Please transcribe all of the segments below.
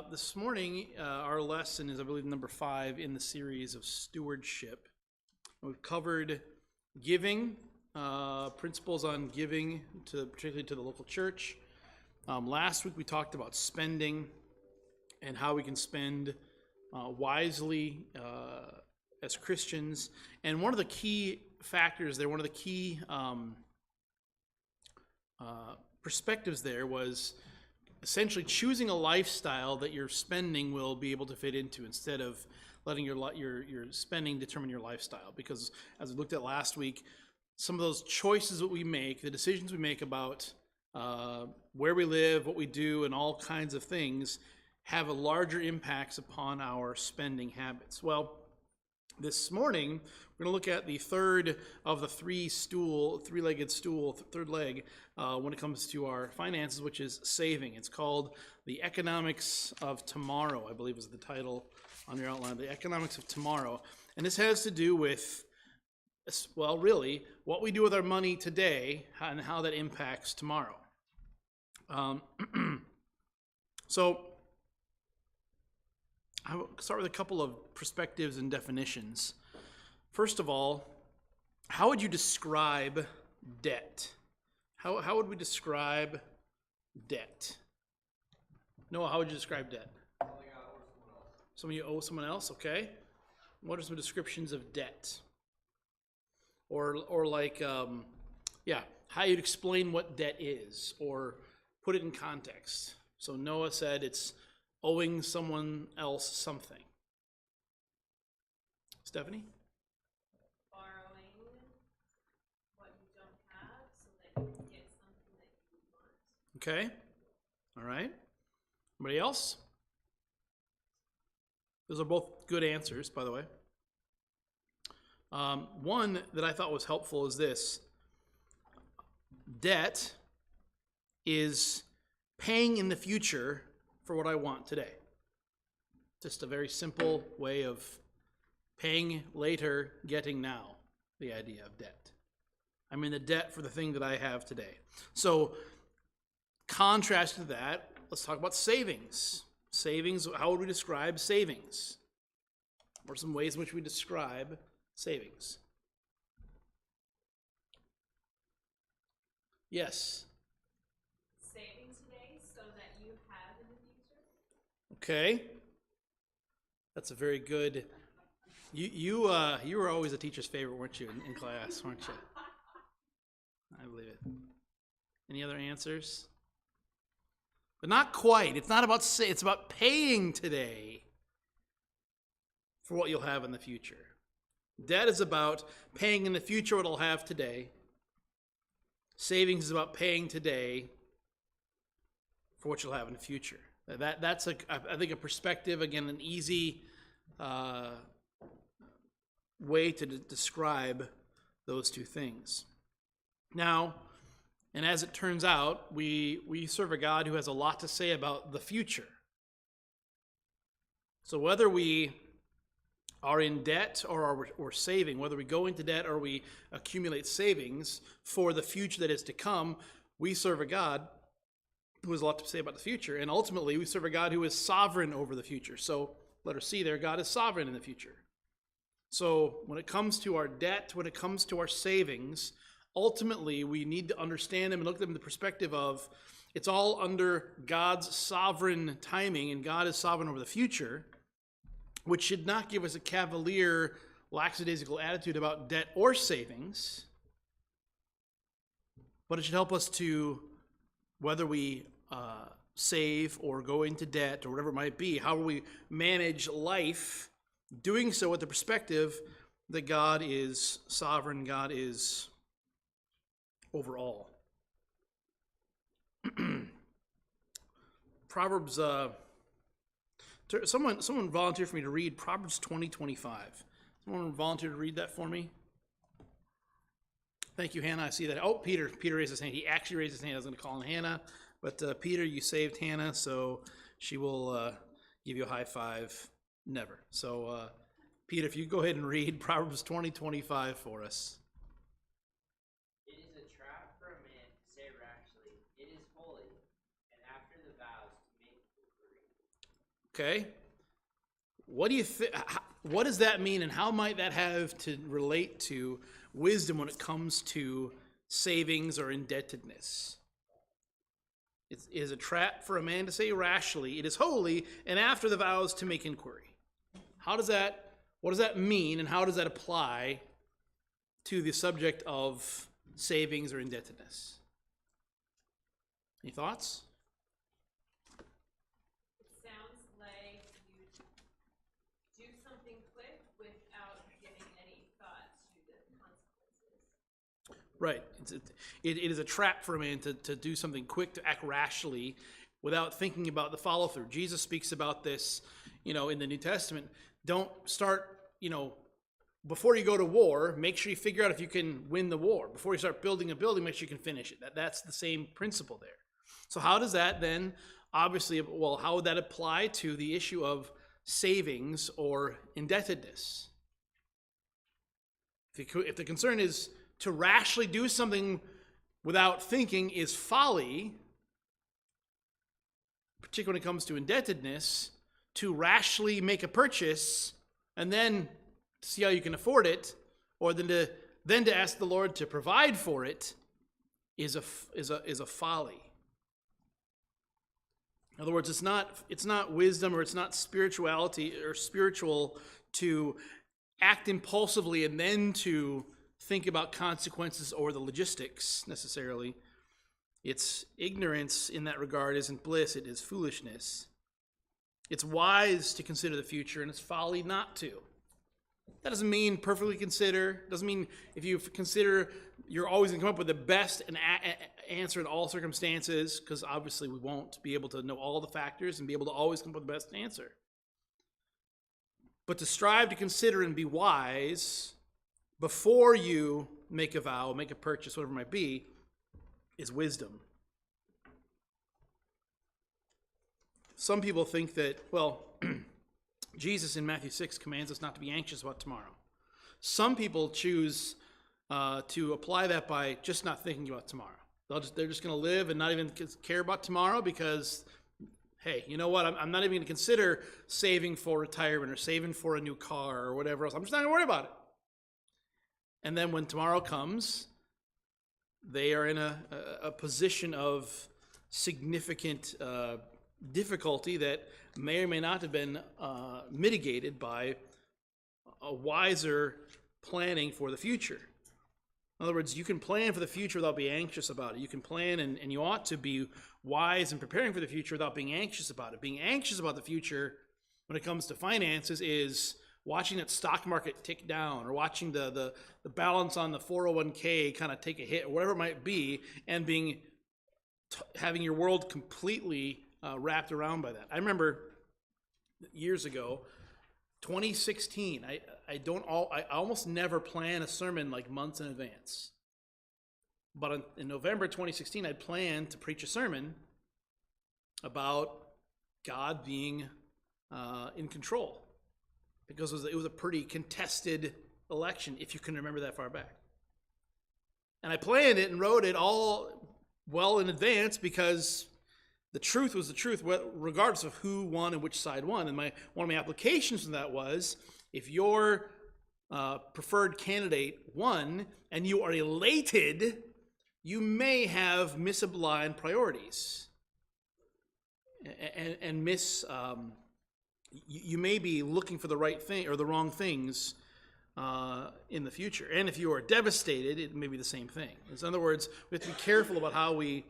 This morning, our lesson is, I believe, number 5 in the series of stewardship. We've covered giving, principles on giving, particularly to the local church. Last week, we talked about spending and how we can spend wisely as Christians. And one of the key factors there, one of the key perspectives there was essentially choosing a lifestyle that your spending will be able to fit into instead of letting your spending determine your lifestyle. Because as we looked at last week, some of those choices that we make, the decisions we make about where we live, what we do, and all kinds of things have a larger impacts upon our spending habits. Well, this morning, we're going to look at the third of the three-legged stool, third leg, when it comes to our finances, which is saving. It's called The Economics of Tomorrow, I believe is the title on your outline, The Economics of Tomorrow. And this has to do with, well, really, what we do with our money today and how that impacts tomorrow. So, I'll start with a couple of perspectives and definitions. First of all, how would you describe debt? How would we describe debt? Noah, how would you describe debt? Something you owe someone else, okay. What are some descriptions of debt? Or like, how you'd explain what debt is, or put it in context. So Noah said it's owing someone else something. Stephanie? Borrowing what you don't have so that you can get something that you want. Okay. All right. Anybody else? Those are both good answers, by the way. One that I thought was helpful is this. Debt is paying in the future for what I want today. Just a very simple way of paying later, getting now, the idea of debt. I'm in the debt for the thing that I have today. So, contrast to that, let's talk about savings. Savings, how would we describe savings? What are some ways in which we describe savings? Yes. Saving today so that you have in the future. Okay. That's a very good. You were always a teacher's favorite, weren't you, in class, weren't you? I believe it. Any other answers? But not quite. It's not about it's about paying today for what you'll have in the future. Debt is about paying in the future what I'll have today. Savings is about paying today for what you'll have in the future. That's I think a perspective, again, an easy way to describe those two things. Now, and as it turns out, we serve a God who has a lot to say about the future. So whether we are in debt or saving, whether we go into debt or we accumulate savings for the future that is to come, we serve a God who has a lot to say about the future, and ultimately we serve a God who is sovereign over the future. So, letter C there, God is sovereign in the future. So, when it comes to our debt, when it comes to our savings, ultimately we need to understand them and look at them in the perspective of it's all under God's sovereign timing, and God is sovereign over the future, which should not give us a cavalier, lackadaisical attitude about debt or savings, but it should help us to, whether we save or go into debt or whatever it might be, how we manage life, doing so with the perspective that God is sovereign, God is over all. Proverbs, someone volunteered for me to read Proverbs 20:25. Someone volunteered to read that for me? Thank you, Hannah. I see that. Oh, Peter raised his hand. He actually raised his hand. I was going to call on Hannah. But Peter, you saved Hannah, so she will give you a high five. Never. So, Peter, if you go ahead and read Proverbs 20:25 for us. It is a trap for a man to say rashly, it is holy, and after the vows to make inquiry. Okay? What do you what does that mean, and how might that have to relate to wisdom when it comes to savings or indebtedness? It is a trap for a man to say rashly, "It is holy," and after the vows to make inquiry. What does that mean, and how does that apply to the subject of savings or indebtedness? Any thoughts? It sounds like you do something quick without giving any thought to the consequences. Right. It is a trap for a man to do something quick, to act rashly without thinking about the follow through. Jesus speaks about this, in the New Testament. Don't start, before you go to war, make sure you figure out if you can win the war. Before you start building a building, make sure you can finish it. That's the same principle there. So how does that then, obviously, how would that apply to the issue of savings or indebtedness? If the concern is to rashly do something without thinking is folly, particularly when it comes to indebtedness, to rashly make a purchase and then see how you can afford it, or then to ask the Lord to provide for it, is a folly. In other words, it's not wisdom, or it's not spirituality or spiritual to act impulsively and then to think about consequences or the logistics necessarily. It's ignorance in that regard isn't bliss, it is foolishness. It's wise to consider the future, and it's folly not to. That doesn't mean perfectly consider. Doesn't mean if you consider, you're always going to come up with the best answer in all circumstances, because obviously we won't be able to know all the factors and be able to always come up with the best answer. But to strive to consider and be wise before you make a vow, make a purchase, whatever it might be, is wisdom. Some people think that, Jesus in Matthew 6 commands us not to be anxious about tomorrow. Some people choose to apply that by just not thinking about tomorrow. They're just going to live and not even care about tomorrow because, hey, you know what? I'm not even going to consider saving for retirement or saving for a new car or whatever else. I'm just not going to worry about it. And then when tomorrow comes, they are in a position of significant difficulty that may or may not have been mitigated by a wiser planning for the future. In other words, you can plan for the future without being anxious about it. You can plan, and you ought to be wise in preparing for the future without being anxious about it. Being anxious about the future when it comes to finances is watching that stock market tick down, or watching the balance on the 401k kind of take a hit, or whatever it might be, and having your world completely wrapped around by that. I remember years ago, 2016, I almost never plan a sermon like months in advance. But in November 2016, I'd planned to preach a sermon about God being in control, because it was a pretty contested election, if you can remember that far back. And I planned it and wrote it all well in advance, because the truth was the truth, regardless of who won and which side won. And one of my applications from that was, if your preferred candidate won and you are elated, you may have misaligned priorities and you may be looking for the right thing or the wrong things in the future. And if you are devastated, it may be the same thing. In other words, we have to be careful about how we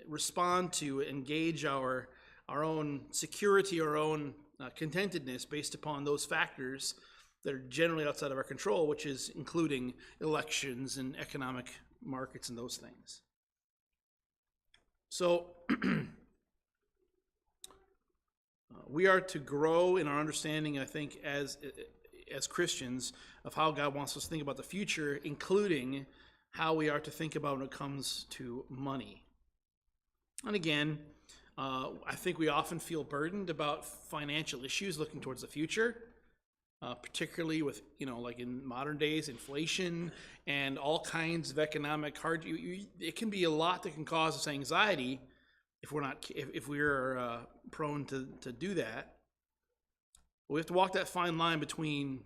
respond to, engage our own security, our own contentedness based upon those factors that are generally outside of our control, which is including elections and economic markets and those things. So we are to grow in our understanding, I think, as Christians, of how God wants us to think about the future, including how we are to think about when it comes to money. And again, I think we often feel burdened about financial issues looking towards the future, particularly with, like in modern days, inflation and all kinds of economic it can be a lot that can cause us anxiety if we're prone to do that. We have to walk that fine line between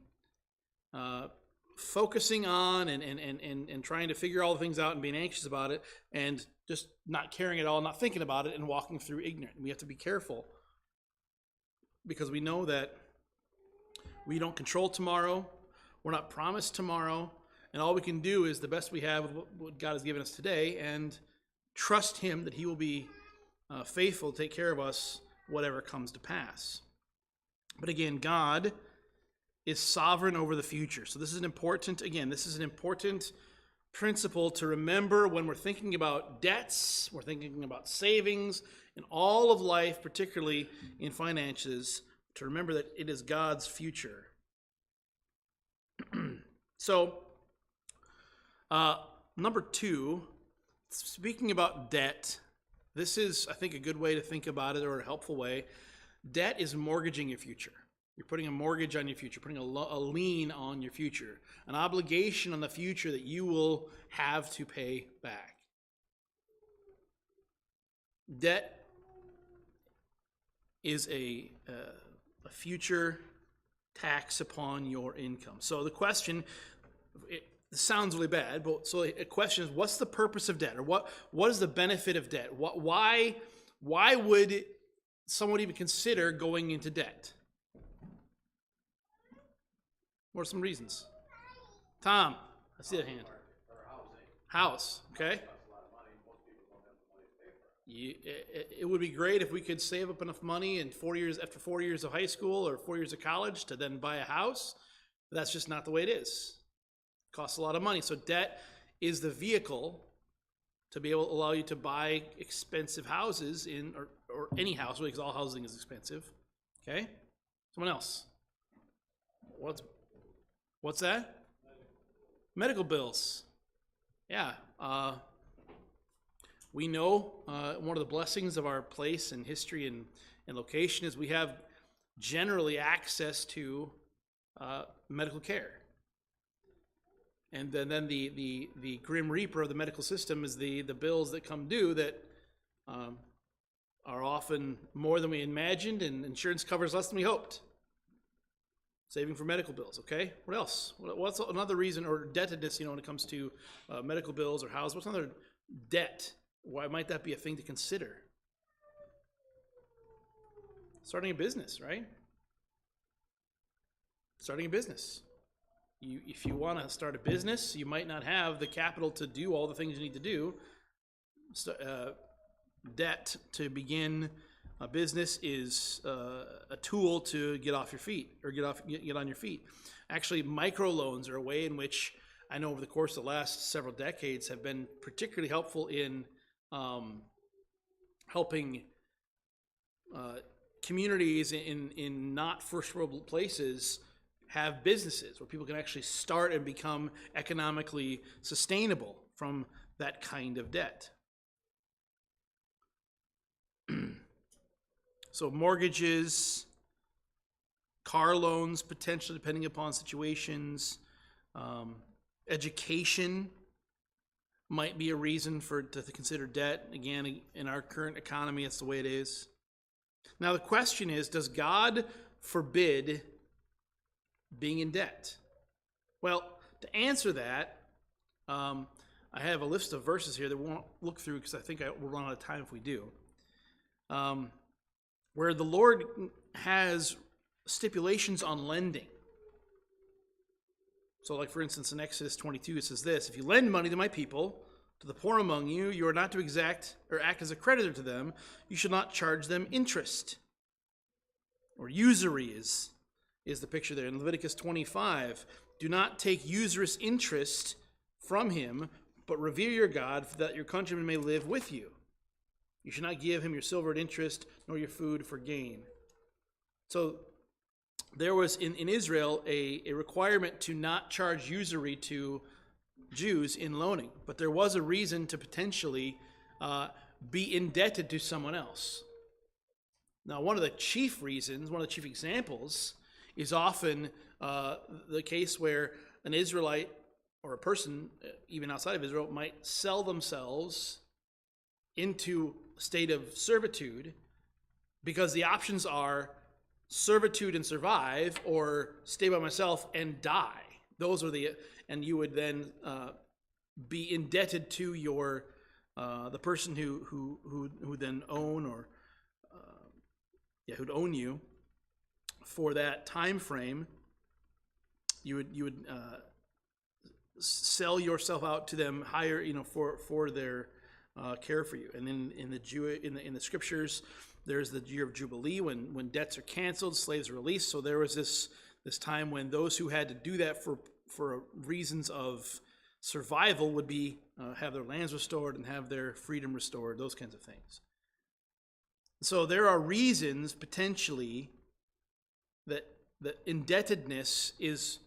focusing on and trying to figure all the things out and being anxious about it, and just not caring at all, not thinking about it, and walking through ignorant. We have to be careful, because we know that we don't control tomorrow. We're not promised tomorrow. And all we can do is the best we have with what God has given us today, and trust him that he will be faithful to take care of us, whatever comes to pass. But again, God is sovereign over the future. So this is an important principle to remember when we're thinking about debts, we're thinking about savings, in all of life, particularly in finances, to remember that it is God's future. So, number 2, speaking about debt, this is, I think, a good way to think about it, or a helpful way. Debt is mortgaging your future. You're putting a mortgage on your future, putting a lien on your future, an obligation on the future that you will have to pay back. Debt is a future tax upon your income. So the question, it sounds really bad, but so a question is, what's the purpose of debt, or what is the benefit of debt? Why would someone even consider going into debt? What are some reasons? Tom, I see that hand. House, okay. It would be great if we could save up enough money in after 4 years of high school or 4 years of college to then buy a house. But that's just not the way it is. It costs a lot of money. So debt is the vehicle to be able to allow you to buy expensive houses or any house, because all housing is expensive. Okay? Someone else. What's that? Medical bills. Yeah. We know one of the blessings of our place and history and location is we have generally access to medical care. And then the grim reaper of the medical system is the bills that come due that are often more than we imagined, and insurance covers less than we hoped. Saving for medical bills, okay? What else? What's another reason, or indebtedness, when it comes to medical bills or house? What's another debt? Why might that be a thing to consider? Starting a business, right? Starting a business. If you want to start a business, you might not have the capital to do all the things you need to do. Debt to begin a business is a tool to get off your feet, or get on your feet. Actually, microloans are a way in which I know over the course of the last several decades have been particularly helpful in helping communities in not first world places have businesses where people can actually start and become economically sustainable from that kind of debt. So mortgages, car loans, potentially depending upon situations, education might be a reason to consider debt. Again, in our current economy, that's the way it is. Now the question is, does God forbid being in debt? Well, to answer that, I have a list of verses here that we won't look through because I think we'll run out of time if we do. Where the Lord has stipulations on lending. So like, for instance, in Exodus 22, it says this: if you lend money to my people, to the poor among you, you are not to exact or act as a creditor to them. You should not charge them interest. Or usury is the picture there. In Leviticus 25, do not take usurious interest from him, but revere your God, so that your countrymen may live with you. You should not give him your silver at interest, nor your food for gain. So there was in Israel a requirement to not charge usury to Jews in loaning, but there was a reason to potentially be indebted to someone else. Now, one of the chief reasons, one of the chief examples, is often the case where an Israelite or a person, even outside of Israel, might sell themselves into state of servitude, because the options are servitude and survive, or stay by myself and die. Those are and you would then be indebted to your the person who then own or who'd own you for that time frame. You would sell yourself out to them higher, for their care for you. And in the scriptures, there's the year of Jubilee when debts are canceled, slaves are released. So there was this time when those who had to do that for reasons of survival would be have their lands restored and have their freedom restored, those kinds of things. So there are reasons potentially that indebtedness is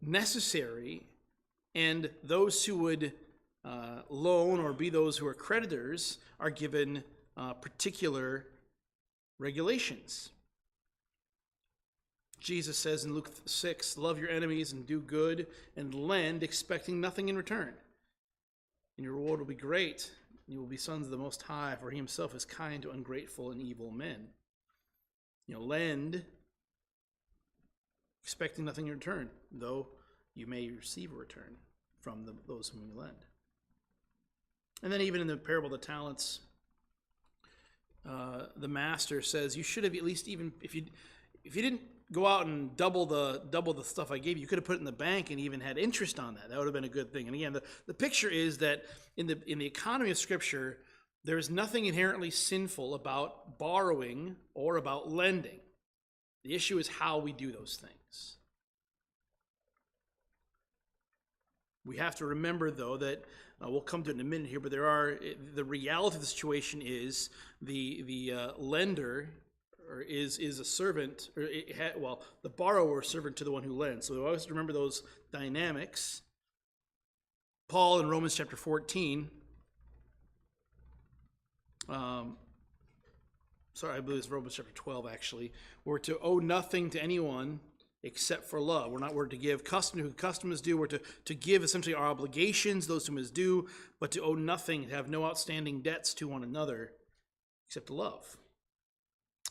necessary, and those who would loan or be those who are creditors are given particular regulations. Jesus says in Luke 6, love your enemies and do good and lend, expecting nothing in return. And your reward will be great. You will be sons of the Most High, for he himself is kind to ungrateful and evil men. Lend, expecting nothing in return, though you may receive a return from those whom you lend. And then even in the parable of the talents, the master says, you should have at least, even if you didn't go out and double the stuff I gave you, you could have put it in the bank and even had interest on that. That would have been a good thing. And again, the picture is that in the economy of Scripture, there is nothing inherently sinful about borrowing or about lending. The issue is how we do those things. We have to remember, though, that we'll come to it in a minute here, but the reality of the situation is the lender is a servant, the borrower is servant to the one who lends. So we always remember those dynamics. Paul in Romans chapter 14, I believe it's Romans chapter 12 actually, we're to owe nothing to anyone except for love. We're to give custom is due. We're to give essentially our obligations, those whom is due, but to owe nothing, to have no outstanding debts to one another except to love.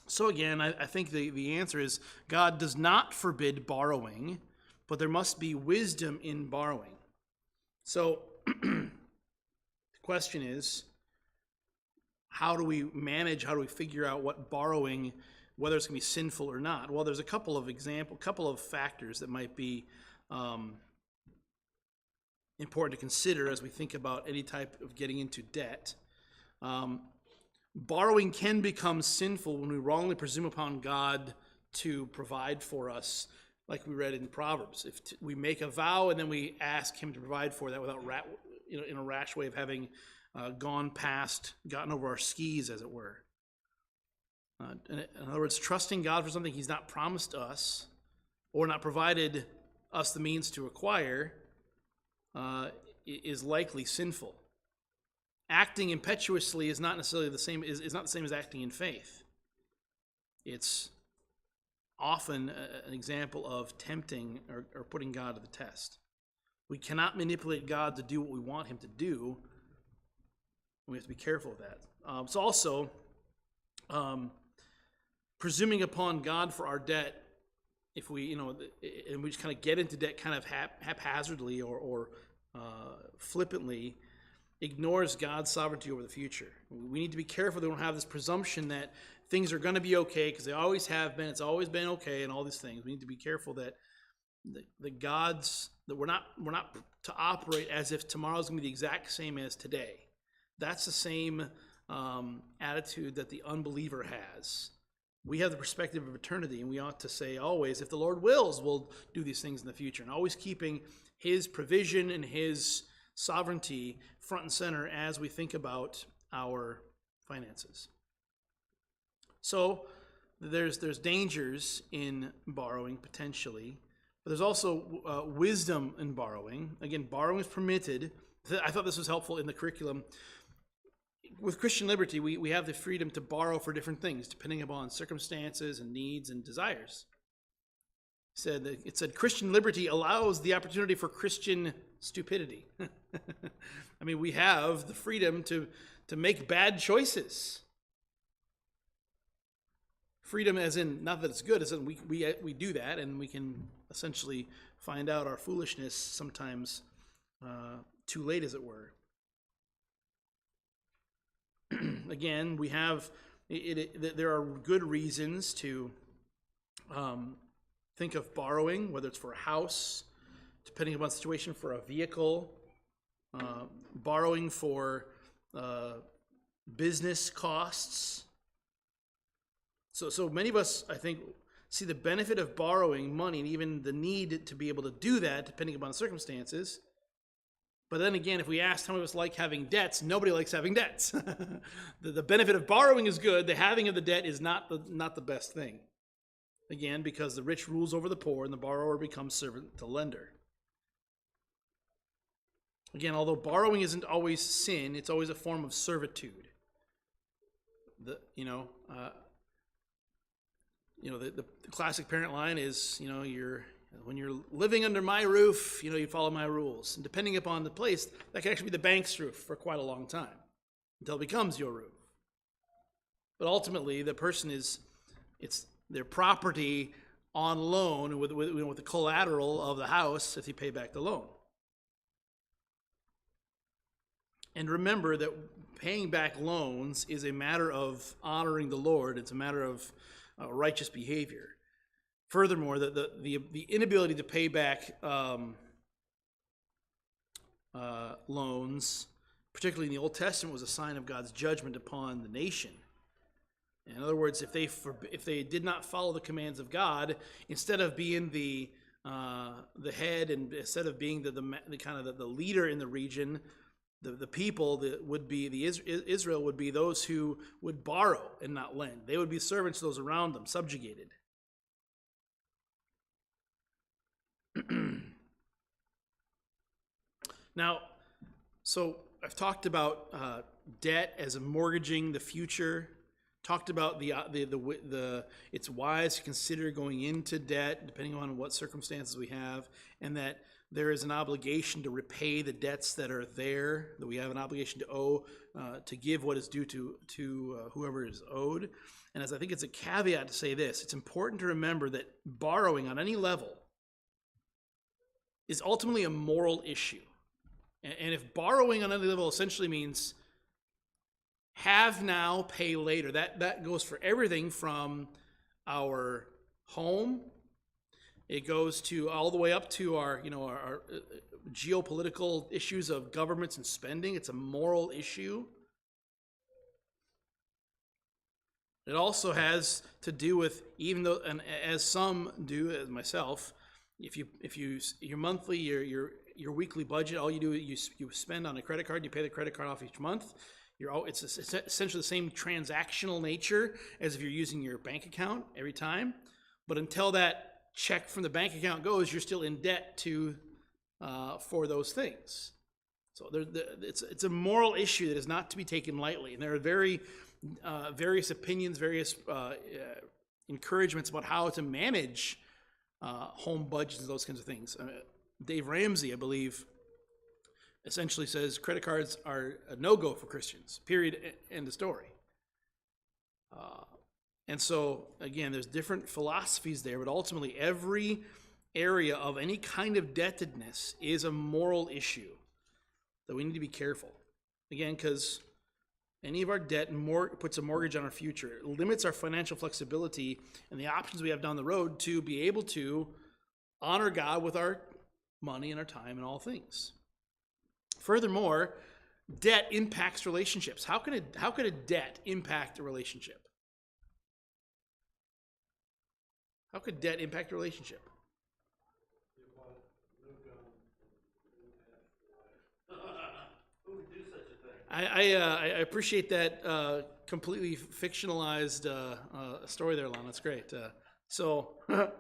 So again, I think the answer is God does not forbid borrowing, but there must be wisdom in borrowing. So the question is, how do we figure out what borrowing, whether it's going to be sinful or not? Well, there's a couple of factors that might be important to consider as we think about any type of getting into debt. Borrowing can become sinful when we wrongly presume upon God to provide for us, like we read in Proverbs. If we make a vow and then we ask him to provide for that without in a rash way of having gotten over our skis, as it were. In other words, trusting God for something he's not promised us or not provided us the means to acquire is likely sinful. Acting impetuously is not necessarily the same. Is not the same as acting in faith. It's often an example of tempting or putting God to the test. We cannot manipulate God to do what we want him to do. We have to be careful of that. It's also presuming upon God for our debt. If we, and we just kind of get into debt kind of haphazardly or flippantly, ignores God's sovereignty over the future. We need to be careful that we don't have this presumption that things are going to be okay because they always have been. It's always been okay, and all these things. We need to be careful that we're not to operate as if tomorrow's going to be the exact same as today. That's the same attitude that the unbeliever has. We have the perspective of eternity, and we ought to say always, if the Lord wills, we'll do these things in the future, and always keeping his provision and his sovereignty front and center as we think about our finances. So there's dangers in borrowing potentially, but there's also wisdom in borrowing. Again, borrowing is permitted. I thought this was helpful in the curriculum. With Christian liberty, we have the freedom to borrow for different things, depending upon circumstances and needs and desires. It said Christian liberty allows the opportunity for Christian stupidity. I mean, we have the freedom to make bad choices. Freedom as in, not that it's good, as in we do that, and we can essentially find out our foolishness sometimes too late, as it were. Again, we have, there are good reasons to think of borrowing, whether it's for a house, depending upon the situation, for a vehicle, borrowing for business costs. So many of us, I think, see the benefit of borrowing money and even the need to be able to do that depending upon the circumstances. But then again, if we ask how many of us like having debts, nobody likes having debts. The benefit of borrowing is good. The having of the debt is not the best thing. Again, because the rich rules over the poor and the borrower becomes servant to lender. Again, although borrowing isn't always sin, it's always a form of servitude. The classic parent line is, when you're living under my roof, you follow my rules. And depending upon the place, that can actually be the bank's roof for quite a long time, until it becomes your roof. But ultimately, the person it's their property on loan with the collateral of the house if you pay back the loan. And remember that paying back loans is a matter of honoring the Lord. It's a matter of righteous behavior. Furthermore, the inability to pay back loans, particularly in the Old Testament, was a sign of God's judgment upon the nation. In other words, if they did not follow the commands of God, instead of being the head and instead of being the kind of the leader in the region, the people that would be Israel would be those who would borrow and not lend. They would be servants to those around them, subjugated. Now, so I've talked about debt as a mortgaging the future. Talked about it's wise to consider going into debt depending on what circumstances we have, and that there is an obligation to repay the debts that are there, that we have an obligation to owe, to give what is due to whoever is owed. And as I think it's a caveat to say this, it's important to remember that borrowing on any level is ultimately a moral issue. And if borrowing on any level essentially means have now, pay later, that goes for everything from our home. It goes to all the way up to our geopolitical issues of governments and spending. It's a moral issue. It also has to do with, even though, and as some do, as myself, if you your monthly, your weekly budget, all you do is you spend on a credit card, you pay the credit card off each month. It's essentially the same transactional nature as if you're using your bank account every time. But until that check from the bank account goes, you're still in debt for those things. So it's a moral issue that is not to be taken lightly. And there are various opinions, various encouragements about how to manage home budgets and those kinds of things. Dave Ramsey, I believe, essentially says credit cards are a no-go for Christians, period, end of story. And so, again, there's different philosophies there, but ultimately every area of any kind of indebtedness is a moral issue that we need to be careful. Again, because any of our debt puts a mortgage on our future. It limits our financial flexibility and the options we have down the road to be able to honor God with our money and our time and all things. Furthermore, debt impacts relationships. How could a debt impact a relationship? How could debt impact a relationship? Who would do such a thing? I appreciate that completely fictionalized story there, Lon. That's great. So, a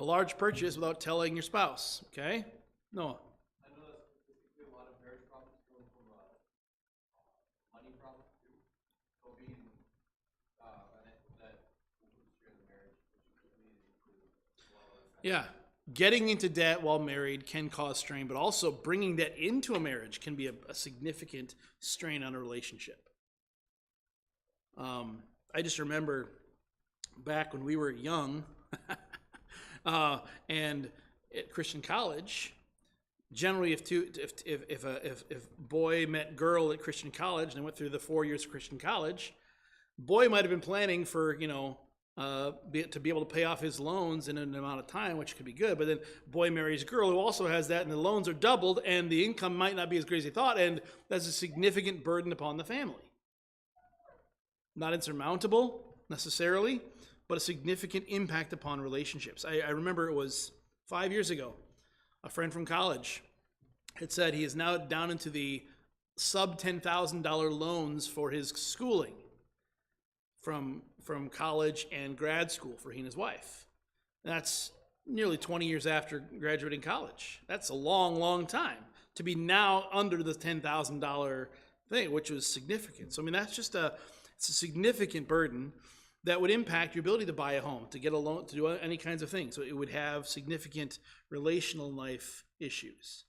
large purchase without telling your spouse. Okay? No. I know that's typically a lot of marriage problems come from money problems too. So being that includes share the marriage, which is really includes a lot of other factors. Yeah. getting into debt while married can cause strain, but also bringing debt into a marriage can be a significant strain on a relationship. I just remember back when we were young and at Christian college, generally if boy met girl at Christian college and they went through the 4 years of Christian college, boy might have been planning for, to be able to pay off his loans in an amount of time, which could be good. But then boy marries girl who also has that, and the loans are doubled, and the income might not be as great as he thought, and that's a significant burden upon the family. Not insurmountable necessarily, but a significant impact upon relationships. I remember it was 5 years ago. A friend from college had said he is now down into the sub $10,000 loans for his schooling from college and grad school for he and his wife. That's nearly 20 years after graduating college. That's a long, long time to be now under the $10,000 thing, which was significant. So, I mean, it's a significant burden that would impact your ability to buy a home, to get a loan, to do any kinds of things. So it would have significant relational life issues.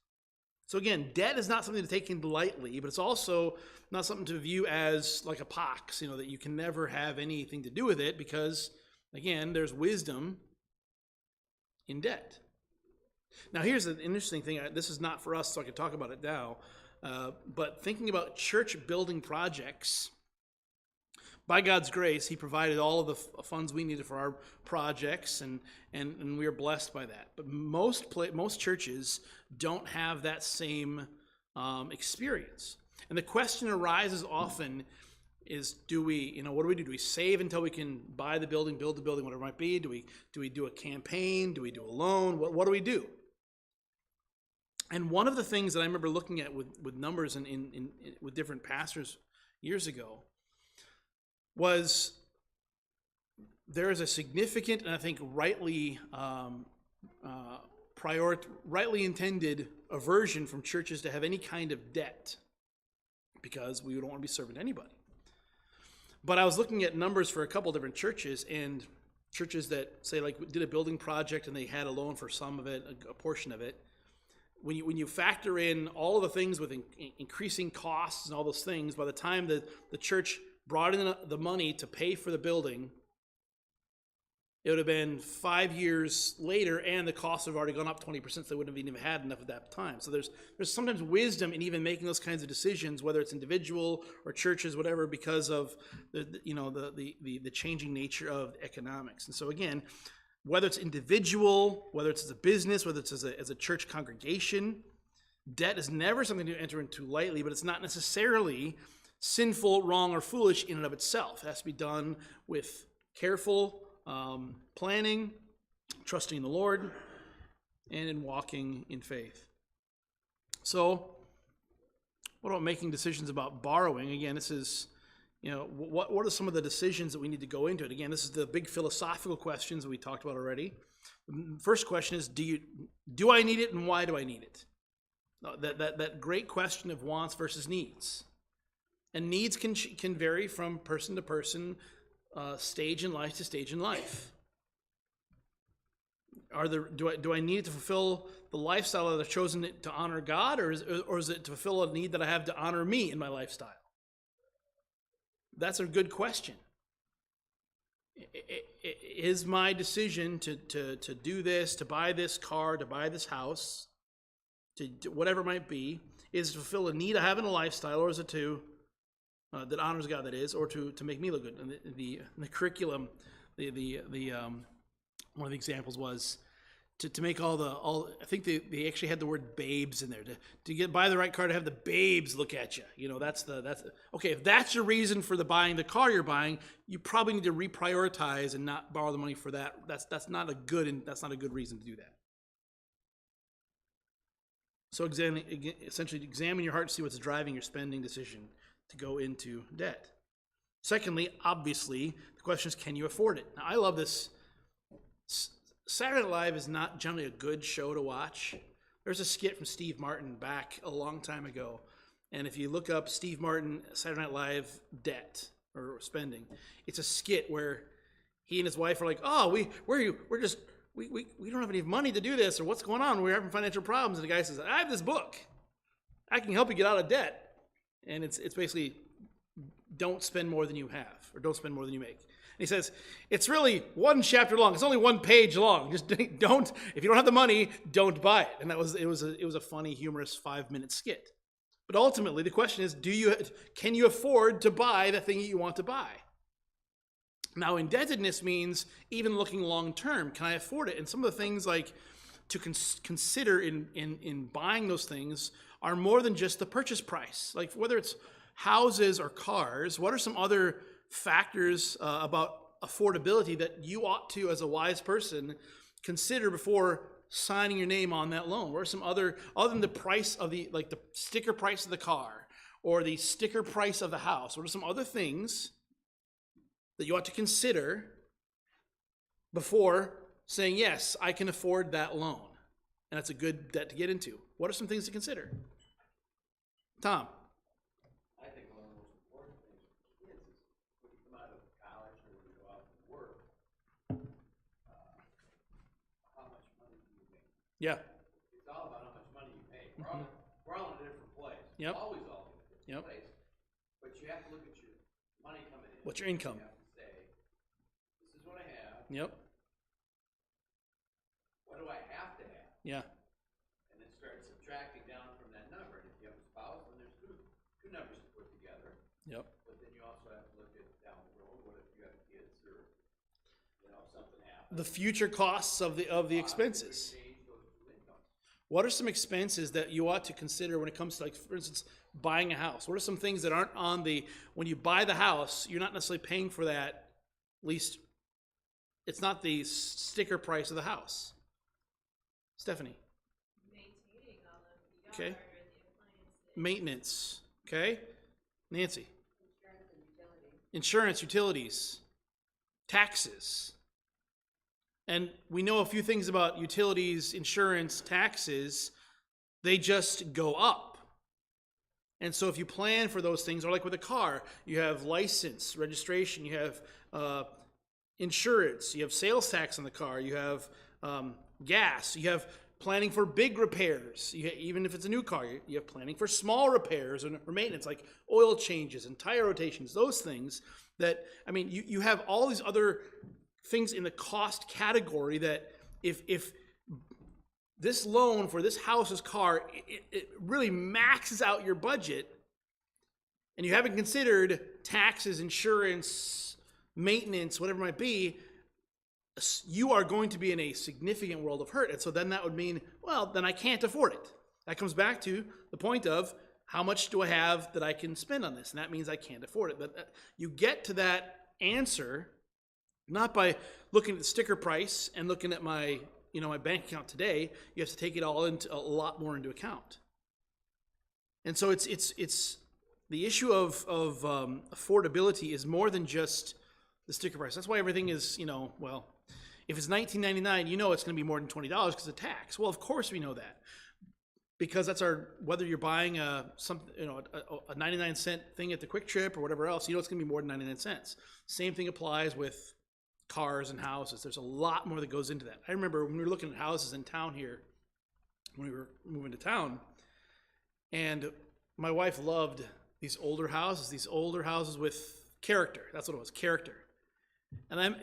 So again, debt is not something to take in lightly, but it's also not something to view as like a pox, that you can never have anything to do with it because, again, there's wisdom in debt. Now, here's an interesting thing. This is not for us, so I can talk about it now. But thinking about church building projects, by God's grace, He provided all of the funds we needed for our projects, and we are blessed by that. But most churches don't have that same experience. And the question arises often is, what do we do? Do we save until we can buy the building, build the building, whatever it might be? Do we do a campaign? Do we do a loan? What do we do? And one of the things that I remember looking at with numbers with different pastors years ago was there is a significant, and I think rightly intended aversion from churches to have any kind of debt because we don't want to be serving anybody. But I was looking at numbers for a couple different churches, and churches that say like did a building project and they had a loan for some of it, a portion of it. When you factor in all of the things with increasing costs and all those things, by the time the church brought in the money to pay for the building, it would have been 5 years later, and the costs have already gone up 20%, so they wouldn't have even had enough at that time. So there's sometimes wisdom in even making those kinds of decisions, whether it's individual or churches, whatever, because of the changing nature of economics. And so again, whether it's individual, whether it's as a business, whether it's as a church congregation, debt is never something to enter into lightly, but it's not necessarily sinful, wrong, or foolish in and of itself. It has to be done with careful planning, trusting in the Lord, and in walking in faith. So, what about making decisions about borrowing? Again, this is, what are some of the decisions that we need to go into it? Again, this is the big philosophical questions that we talked about already. The first question is, do I need it, and why do I need it? That great question of wants versus needs. And needs can vary from person to person, stage in life to stage in life. Do I need it to fulfill the lifestyle that I've chosen to honor God, or is it to fulfill a need that I have to honor me in my lifestyle? That's a good question. Is my decision to do this, to buy this car, to buy this house, to whatever it might be, is to fulfill a need I have in a lifestyle, or is it to that honors God, that is, or to make me look good? And the curriculum, one of the examples was to make all I think they actually had the word babes in there to buy the right car, to have the babes look at you. That's okay. If that's your reason for buying the car you're buying, you probably need to reprioritize and not borrow the money for that. That's not a good reason to do that. So essentially examine your heart to see what's driving your spending decision to go into debt. Secondly, obviously, the question is, can you afford it? Now, I love this. Saturday Night Live is not generally a good show to watch. There's a skit from Steve Martin back a long time ago, and if you look up Steve Martin, Saturday Night Live debt or spending, it's a skit where he and his wife are like, "Oh, we're just we don't have any money to do this, or what's going on? We're having financial problems. And the guy says, I have this book. I can help you get out of debt. And it's basically, don't spend more than you have, or don't spend more than you make. And he says, it's really one chapter long. It's only one page long. Just don't, if you don't have the money, don't buy it. And it was a funny, humorous 5-minute skit. But ultimately, the question is, can you afford to buy the thing that you want to buy? Now, indebtedness means even looking long term. Can I afford it? And some of the things like to consider in buying those things are more than just the purchase price. Like whether it's houses or cars, what are some other factors about affordability that you ought to, as a wise person, consider before signing your name on that loan? What are some other than the price of the sticker price of the car or the sticker price of the house? What are some other things that you ought to consider before saying, yes, I can afford that loan? And that's a good debt to get into. What are some things to consider? Tom? I think one of the most important things for kids is when you come out of college or when you go out to work, how much money do you make? Yeah. It's all about how much money you make. We're all in a different place. Yep. Always all in a different Yep. place. But you have to look at your money coming in. What's your income? You have to say, this is what I have. Yep. What do I have to have? Yeah. And then start subtracting down from that number. And if you have a spouse, then there's two numbers to put together. Yep. But then you also have to look at down the road, what if you have kids or, something happens. The future costs of the expenses. Change those two incomes. What are some expenses that you ought to consider when it comes to, like, for instance, buying a house? What are some things that aren't on when you buy the house, you're not necessarily paying for that, at least it's not the sticker price of the house? Stephanie? Maintaining all of the yard Okay. and the appliances. Maintenance. Okay. Nancy? Insurance, utilities, taxes. And we know a few things about utilities, insurance, taxes. They just go up. And so if you plan for those things, or like with a car, you have license, registration, you have insurance, you have sales tax on the car, you have gas, you have planning for big repairs. Even if it's a new car, you have planning for small repairs or maintenance, like oil changes and tire rotations, those things that, I mean, you have all these other things in the cost category that if this loan for this house's car, it really maxes out your budget, and you haven't considered taxes, insurance, maintenance, whatever it might be, you are going to be in a significant world of hurt. And so then that would mean, well, then I can't afford it. That comes back to the point of, how much do I have that I can spend on this? And that means I can't afford it. But you get to that answer not by looking at the sticker price and looking at my bank account today. You have to take it all into a lot more into account. And so it's the issue of affordability is more than just the sticker price. That's why everything is, well, if it's $19.99, it's going to be more than $20 because of tax. Well, of course we know that, because that's whether you're buying a 99-cent thing at the Quick Trip or whatever else, it's going to be more than 99 cents. Same thing applies with cars and houses. There's a lot more that goes into that. I remember when we were looking at houses in town here, when we were moving to town, and my wife loved these older houses with character. That's what it was, character. And I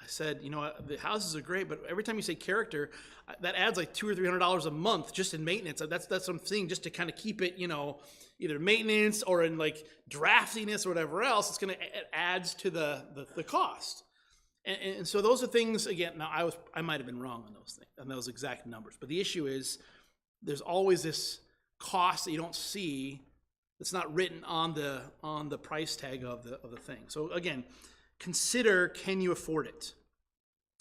said, the houses are great, but every time you say character, that adds like $200 or $300 a month just in maintenance. That's what I'm saying, just to kind of keep it, either maintenance or in like draftiness or whatever else. It adds to the cost. And so those are things, again, now I might have been wrong on those things, on those exact numbers. But the issue is there's always this cost that you don't see that's not written on the price tag of the thing. So again, consider, can you afford it?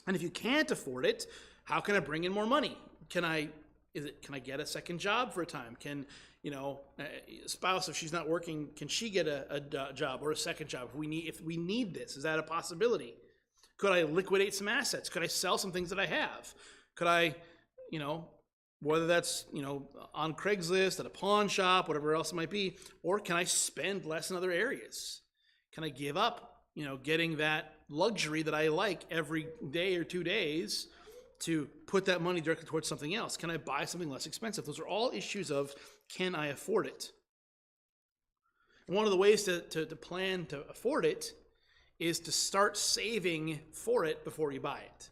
And if you can't afford it, how can I bring in more money? Can I get a second job for a time? Can, spouse, if she's not working, can she get a job or a second job if we need this? Is that a possibility? Could I liquidate some assets? Could I sell some things that I have? Could I, whether that's, on Craigslist, at a pawn shop, whatever else it might be, or can I spend less in other areas? Can I give up, getting that luxury that I like every day or 2 days to put that money directly towards something else? Can I buy something less expensive? Those are all issues of, can I afford it? And one of the ways to plan to afford it is to start saving for it before you buy it.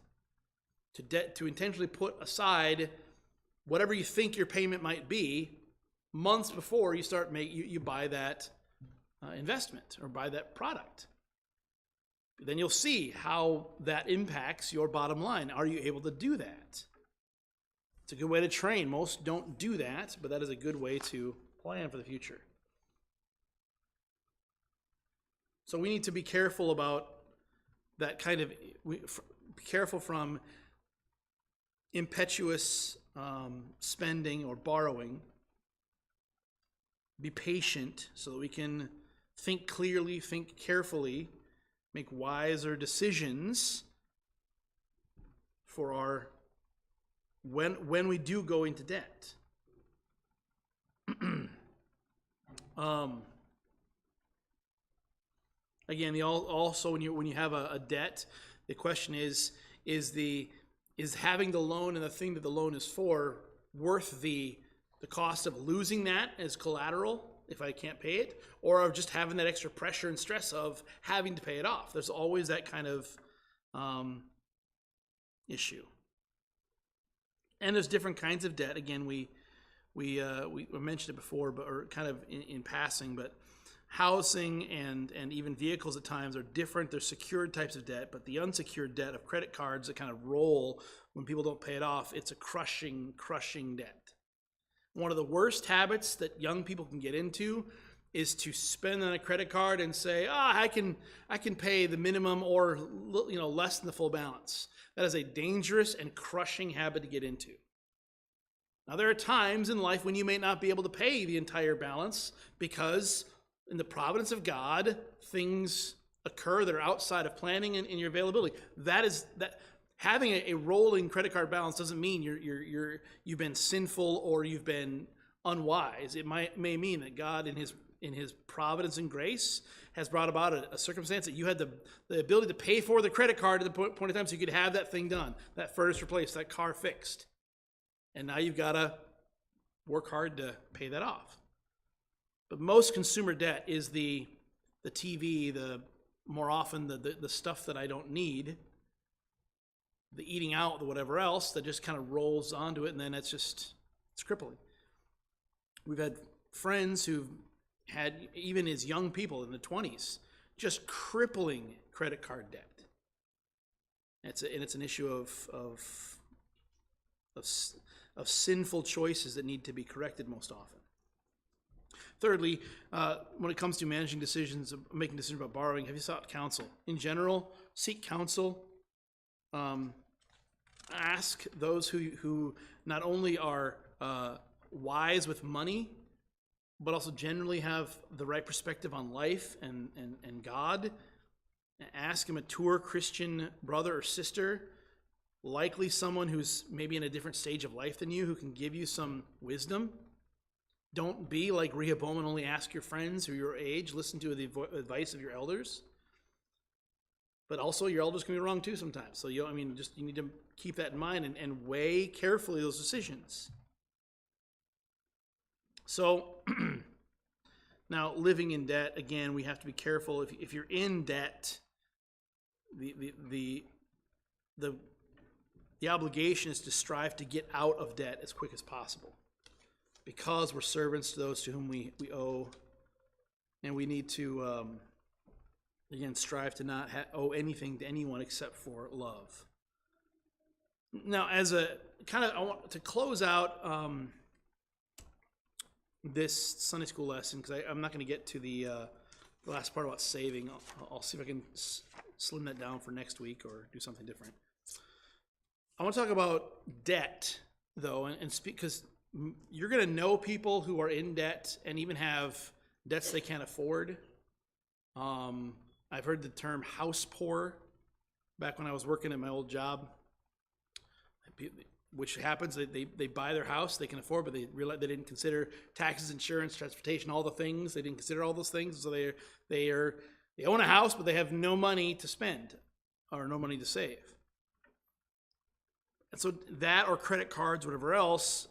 To intentionally put aside whatever you think your payment might be months before you start you buy that investment or buy that product. Then you'll see how that impacts your bottom line. Are you able to do that? It's a good way to train. Most don't do that, but that is a good way to plan for the future. So we need to be careful about that kind of, be careful from impetuous spending or borrowing. Be patient so that we can think clearly, think carefully, make wiser decisions for our when we do go into debt. Again, also when you have a debt, the question is having the loan and the thing that the loan is for worth the cost of losing that as collateral if I can't pay it, or of just having that extra pressure and stress of having to pay it off? There's always that kind of issue. And there's different kinds of debt. Again, we mentioned it before, but or kind of in passing, but housing and even vehicles at times are different. They're secured types of debt, but the unsecured debt of credit cards that kind of roll when people don't pay it off, it's a crushing debt. One of the worst habits that young people can get into is to spend on a credit card and say, I can pay the minimum or less than the full balance. That is a dangerous and crushing habit to get into. Now, there are times in life when you may not be able to pay the entire balance because in the providence of God, things occur that are outside of planning and your availability. That having a rolling credit card balance doesn't mean you've been sinful or you've been unwise. It may mean that God in his providence and grace has brought about a circumstance that you had the ability to pay for the credit card at the point in time so you could have that thing done, that furnace replaced, that car fixed. And now you've got to work hard to pay that off. But most consumer debt is the TV, more often the stuff that I don't need, the eating out, the whatever else that just kind of rolls onto it, and then it's crippling. We've had friends who've had, even as young people in the 20s, just crippling credit card debt. It's an issue of sinful choices that need to be corrected most often. Thirdly, when it comes to making decisions about borrowing, have you sought counsel? In general, seek counsel. Ask those who not only are wise with money, but also generally have the right perspective on life and God. Ask a mature Christian brother or sister, likely someone who's maybe in a different stage of life than you, who can give you some wisdom. Don't be like Rehoboam and only ask your friends who are your age. Listen to the advice of your elders. But also your elders can be wrong too sometimes. So you need to keep that in mind and weigh carefully those decisions. So now living in debt, again, we have to be careful. If you're in debt, the obligation is to strive to get out of debt as quick as possible, because we're servants to those to whom we owe, and we need to again strive to not owe anything to anyone except for love. Now, as I want to close out this Sunday school lesson, because I'm not going to get to the last part about saving. I'll see if I can slim that down for next week or do something different. I want to talk about debt, though, and speak, because you're going to know people who are in debt and even have debts they can't afford. I've heard the term house poor back when I was working at my old job, which happens. They buy their house, they can afford, but they realize they didn't consider taxes, insurance, transportation, all the things. They didn't consider all those things, so they own a house, but they have no money to spend. or no money to save. And so that, or credit cards, whatever else,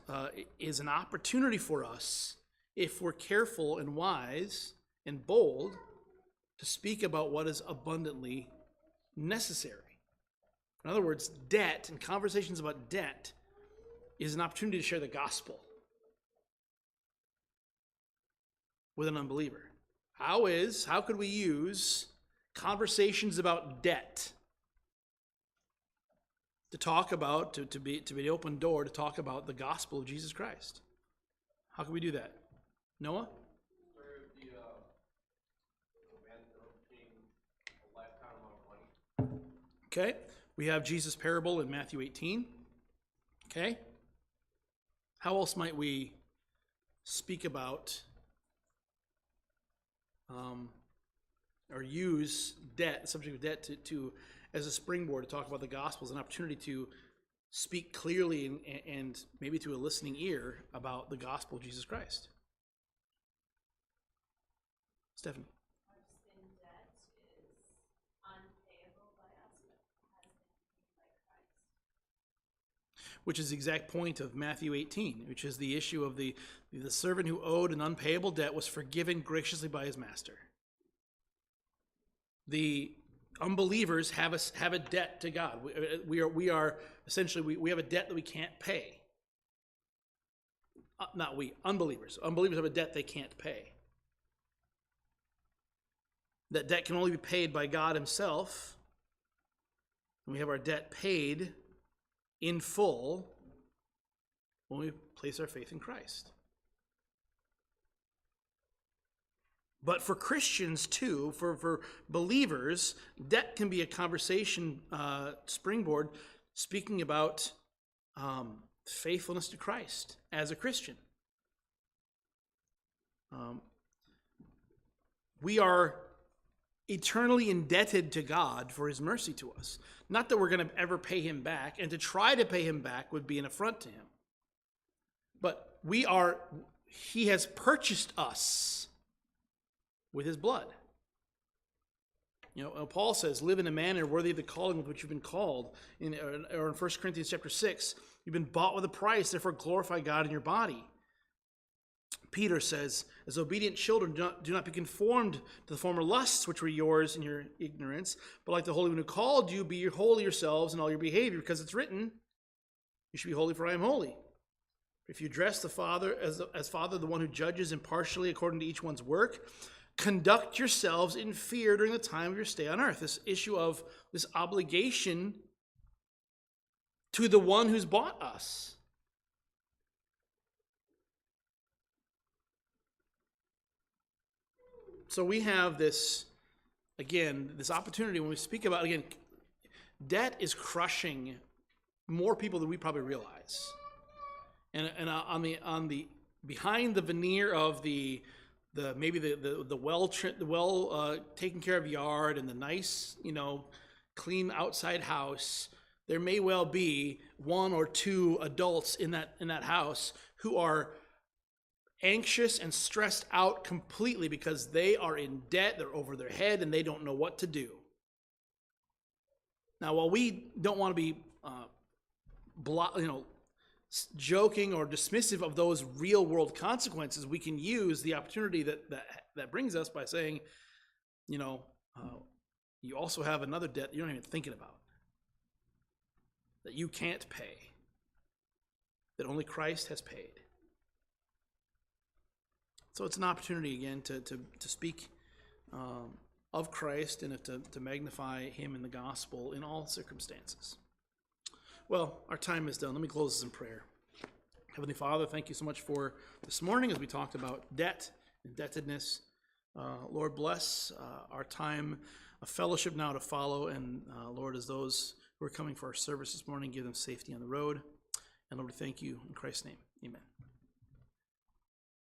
is an opportunity for us, if we're careful and wise and bold, to speak about what is abundantly necessary. In other words, debt and conversations about debt is an opportunity to share the gospel with an unbeliever. How could we use conversations about debt to talk about, to be an open door to talk about the gospel of Jesus Christ? How can we do that? Noah? Where the man paying a lifetime amount of money. Okay. We have Jesus' parable in Matthew 18. Okay. How else might we speak about or use debt, the subject of debt, to as a springboard to talk about the gospel, as an opportunity to speak clearly and maybe to a listening ear about the gospel of Jesus Christ? Stephanie. Our sin debt is unpayable by us, but has been paid by Christ. Which is the exact point of Matthew 18, which is the issue of the servant who owed an unpayable debt was forgiven graciously by his master. The unbelievers have a debt to God. We are essentially, we have a debt that we can't pay. Not we, unbelievers. Unbelievers have a debt they can't pay. That debt can only be paid by God himself. And we have our debt paid in full when we place our faith in Christ. But for Christians too, for believers, debt can be a conversation springboard speaking about faithfulness to Christ as a Christian. We are eternally indebted to God for his mercy to us. Not that we're going to ever pay him back, and to try to pay him back would be an affront to him. But he has purchased us with his blood. You know, Paul says, live in a manner worthy of the calling with which you've been called. In 1 Corinthians chapter 6, you've been bought with a price, therefore glorify God in your body. Peter says, as obedient children, do not be conformed to the former lusts which were yours in your ignorance, but like the Holy One who called you, be holy yourselves in all your behavior, because it's written, you should be holy, for I am holy. If you address the Father as Father, the one who judges impartially according to each one's work, conduct yourselves in fear during the time of your stay on earth. This issue of this obligation to the one who's bought us. So we have this opportunity when we speak about, again, debt is crushing more people than we probably realize. And on the behind the veneer of the well taken care of yard and the nice, clean outside house, there may well be one or two adults in that house who are anxious and stressed out completely because they are in debt, they're over their head, and they don't know what to do. Now, while we don't want to be joking or dismissive of those real world consequences, we can use the opportunity that brings us by saying, you also have another debt you're not even thinking about, that you can't pay, that only Christ has paid. So it's an opportunity again to speak of Christ and to magnify him in the gospel in all circumstances. Well, our time is done. Let me close this in prayer. Heavenly Father, thank you so much for this morning as we talked about debt, indebtedness. Lord, bless our time of fellowship now to follow. And Lord, as those who are coming for our service this morning, give them safety on the road. And Lord, we thank you in Christ's name. Amen.